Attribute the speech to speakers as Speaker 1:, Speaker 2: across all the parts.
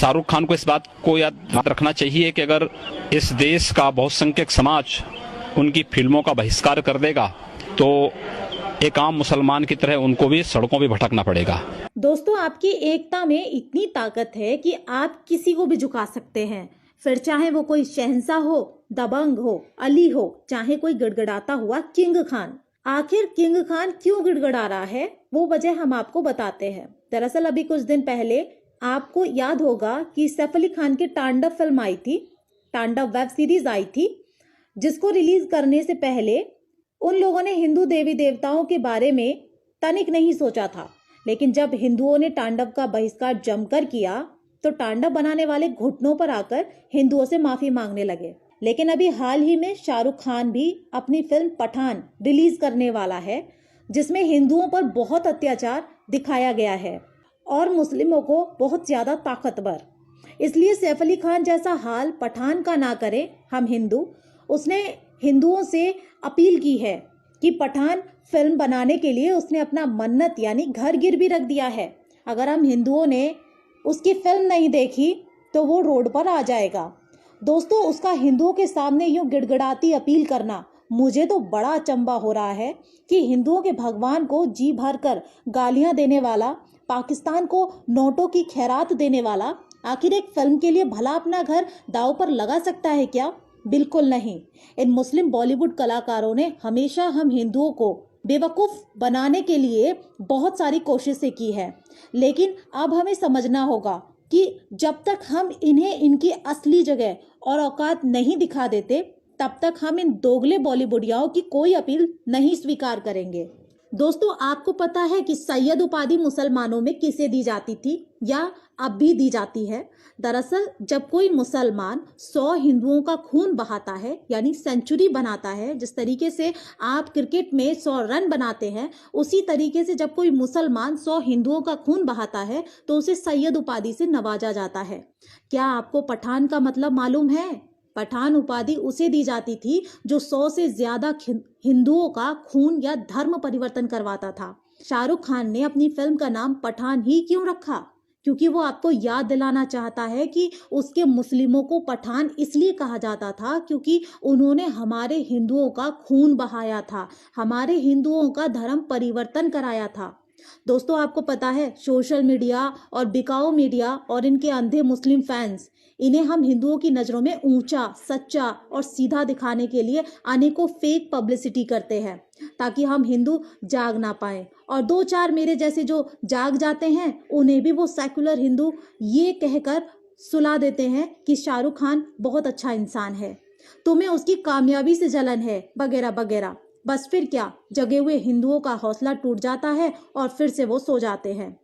Speaker 1: शाहरुख खान को इस बात को याद रखना चाहिए कि अगर इस देश का बहुसंख्यक समाज उनकी फिल्मों का बहिष्कार कर देगा तो एक आम मुसलमान की तरह उनको भी सड़कों पे भटकना पड़ेगा।
Speaker 2: दोस्तों, आपकी एकता में इतनी ताकत है कि आप किसी को भी झुका सकते हैं, फिर चाहे वो कोई शहंशाह हो, दबंग हो, अली हो, चाहे कोई गिड़गिड़ाता हुआ किंग खान। आखिर किंग खान क्यों गिड़गिड़ा रहा है, वो वजह हम आपको बताते हैं। दरअसल अभी कुछ दिन पहले आपको याद होगा कि सैफ अली खान की तांडव फिल्म आई थी, तांडव वेब सीरीज आई थी, जिसको रिलीज करने से पहले उन लोगों ने हिंदू देवी देवताओं के बारे में तनिक नहीं सोचा था। लेकिन जब हिंदुओं ने तांडव का बहिष्कार जमकर किया तो तांडव बनाने वाले घुटनों पर आकर हिंदुओं से माफी मांगने लगे। लेकिन अभी हाल ही में शाहरुख खान भी अपनी फिल्म पठान रिलीज करने वाला है, जिसमें हिंदुओं पर बहुत अत्याचार दिखाया गया है और मुस्लिमों को बहुत ज्यादा ताकतवर। इसलिए सैफ अली खान जैसा हाल पठान का ना करें हम हिंदू। उसने हिंदुओं से अपील की है कि पठान फिल्म बनाने के लिए उसने अपना मन्नत यानी घर गिरवी रख दिया है। अगर हम हिंदुओं ने उसकी फिल्म नहीं देखी तो वो रोड पर आ जाएगा। दोस्तों, उसका हिंदुओं के सामने यूं गिड़गिड़ाती अपील करना मुझे तो बड़ा अचंभा हो रहा है कि हिंदुओं के भगवान को जी भर कर गालियां देने वाला, पाकिस्तान को नोटों की खैरात देने वाला आखिर एक फिल्म के लिए भला अपना घर दांव पर लगा सकता है क्या? बिल्कुल नहीं। इन मुस्लिम बॉलीवुड कलाकारों ने हमेशा हम हिंदुओं को बेवकूफ़ बनाने के लिए बहुत सारी कोशिशें की है, लेकिन अब हमें समझना होगा कि जब तक हम इन्हें इनकी असली जगह और औकात नहीं दिखा देते तब तक हम इन दोगले बॉलीवुडियाओं की कोई अपील नहीं स्वीकार करेंगे। दोस्तों, आपको पता है कि सैयद उपाधि मुसलमानों में किसे दी जाती थी या अब भी दी जाती है? दरअसल जब कोई मुसलमान 100 हिंदुओं का खून बहाता है यानी सेंचुरी बनाता है, जिस तरीके से आप क्रिकेट में 100 रन बनाते हैं, उसी तरीके से जब कोई मुसलमान 100 हिंदुओं का खून बहाता है तो उसे सैयद उपाधि से नवाजा जाता है। क्या आपको पठान का मतलब मालूम है? पठान उपाधि उसे दी जाती थी जो 100 से ज्यादा हिंदुओं का खून या धर्म परिवर्तन करवाता था। शाहरुख खान ने अपनी फिल्म का नाम पठान ही क्यों रखा? क्योंकि वो आपको याद दिलाना चाहता है कि उसके मुस्लिमों को पठान इसलिए कहा जाता था क्योंकि उन्होंने हमारे हिंदुओं का खून बहाया था, हमारे हिंदुओं का धर्म परिवर्तन कराया था। दोस्तों, आपको पता है सोशल मीडिया और बिकाऊ मीडिया और इनके अंधे मुस्लिम फैंस, इन्हें हम हिंदुओं की नज़रों में ऊंचा, सच्चा और सीधा दिखाने के लिए अनेकों फेक पब्लिसिटी करते हैं ताकि हम हिंदू जाग ना पाए, और 2-4 मेरे जैसे जो जाग जाते हैं उन्हें भी वो सेकुलर हिंदू ये कहकर सुला देते हैं कि शाहरुख खान बहुत अच्छा इंसान है, तुम्हें उसकी कामयाबी से जलन है, वगैरह वगैरह। बस फिर क्या, जगे हुए हिंदुओं का हौसला टूट जाता है और फिर से वो सो जाते हैं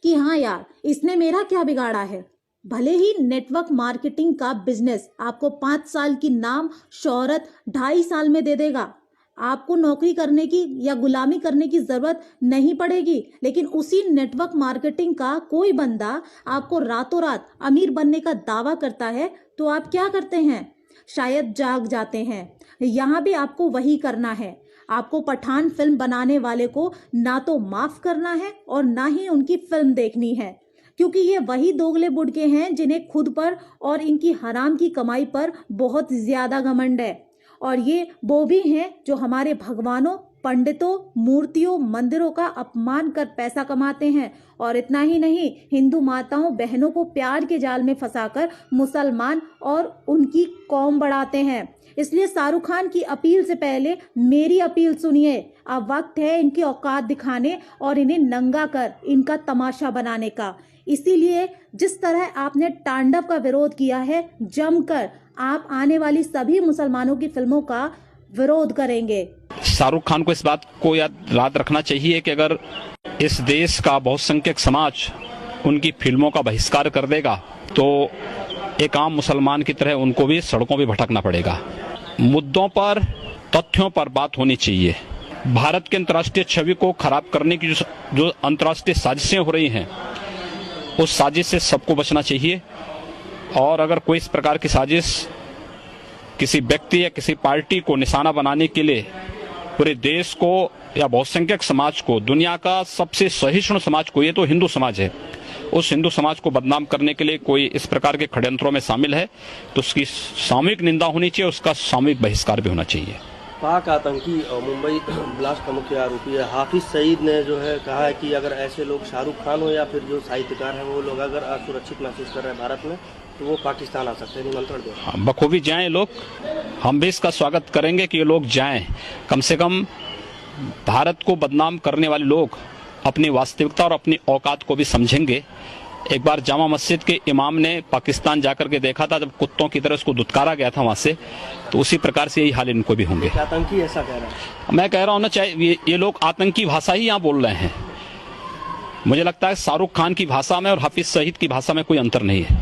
Speaker 2: कि हाँ यार, इसने मेरा क्या बिगाड़ा है। भले ही नेटवर्क मार्केटिंग का बिजनेस आपको 5 साल की नाम शोहरत 2.5 साल में दे देगा, आपको नौकरी करने की या गुलामी करने की जरूरत नहीं पड़ेगी, लेकिन उसी नेटवर्क मार्केटिंग का कोई बंदा आपको रातों रात अमीर बनने का दावा करता है तो आप क्या करते हैं? शायद जाग जाते हैं। यहाँ भी आपको वही करना है। आपको पठान फिल्म बनाने वाले को ना तो माफ करना है और ना ही उनकी फिल्म देखनी है, क्योंकि ये वही दोगले बुड़के हैं जिन्हें खुद पर और इनकी हराम की कमाई पर बहुत ज्यादा घमंड है। और ये वो भी हैं जो हमारे भगवानों, पंडितों, मूर्तियों, मंदिरों का अपमान कर पैसा कमाते हैं। और इतना ही नहीं, हिंदू माताओं बहनों को प्यार के जाल में फंसाकर मुसलमान और उनकी कौम बढ़ाते हैं। इसलिए शाहरुख खान की अपील से पहले मेरी अपील सुनिए। अब वक्त है इनकी औकात दिखाने और इन्हें नंगा कर इनका तमाशा बनाने का। इसीलिए जिस तरह आपने तांडव का विरोध किया है, जमकर आप आने वाली सभी मुसलमानों की फिल्मों का विरोध करेंगे।
Speaker 1: शाहरुख खान को इस बात को याद रखना चाहिए कि अगर इस देश का बहुसंख्यक समाज उनकी फिल्मों का बहिष्कार कर देगा तो एक आम मुसलमान की तरह उनको भी सड़कों पे भटकना पड़ेगा। मुद्दों पर, तथ्यों पर बात होनी चाहिए। भारत के अंतर्राष्ट्रीय छवि को खराब करने की जो अंतर्राष्ट्रीय साजिशें हो रही हैं, उस साजिश से सबको बचना चाहिए। और अगर कोई इस प्रकार की साजिश किसी व्यक्ति या किसी पार्टी को निशाना बनाने के लिए पूरे देश को या बहुसंख्यक समाज को, दुनिया का सबसे सहिष्णु समाज को, ये तो हिंदू समाज है, उस हिंदू समाज को बदनाम करने के लिए कोई इस प्रकार के षड्यंत्रों में शामिल है तो उसकी सामूहिक निंदा होनी चाहिए, उसका सामूहिक बहिष्कार भी होना चाहिए।
Speaker 3: पाक आतंकी और मुंबई ब्लास्ट का मुख्य आरोपी है हाफिज सईद ने जो है कहा है कि अगर ऐसे लोग शाहरुख खान हो या फिर जो साहित्यकार हैं वो लोग अगर असुरक्षित महसूस कर रहे हैं भारत में तो वो पाकिस्तान आ सकते हैं, निमंत्रण दे रहे हैं।
Speaker 1: बखूबी जाएं लोग, हम भी इसका स्वागत करेंगे कि ये लोग जाएं। कम से कम भारत को बदनाम करने वाले लोग अपनी वास्तविकता और अपनी औकात को भी समझेंगे। एक बार जामा मस्जिद के इमाम ने पाकिस्तान जाकर के देखा था, जब कुत्तों की तरह उसको दुत्कारा गया था वहां से, तो उसी प्रकार से यही हाल इनको भी होंगे।
Speaker 3: आतंकी ऐसा कह रहा है।
Speaker 1: मैं कह रहा हूं ना, चाहे ये लोग आतंकी भाषा ही यहाँ बोल रहे हैं। मुझे लगता है शाहरुख खान की भाषा में और हाफिज सईद की भाषा में कोई अंतर नहीं है।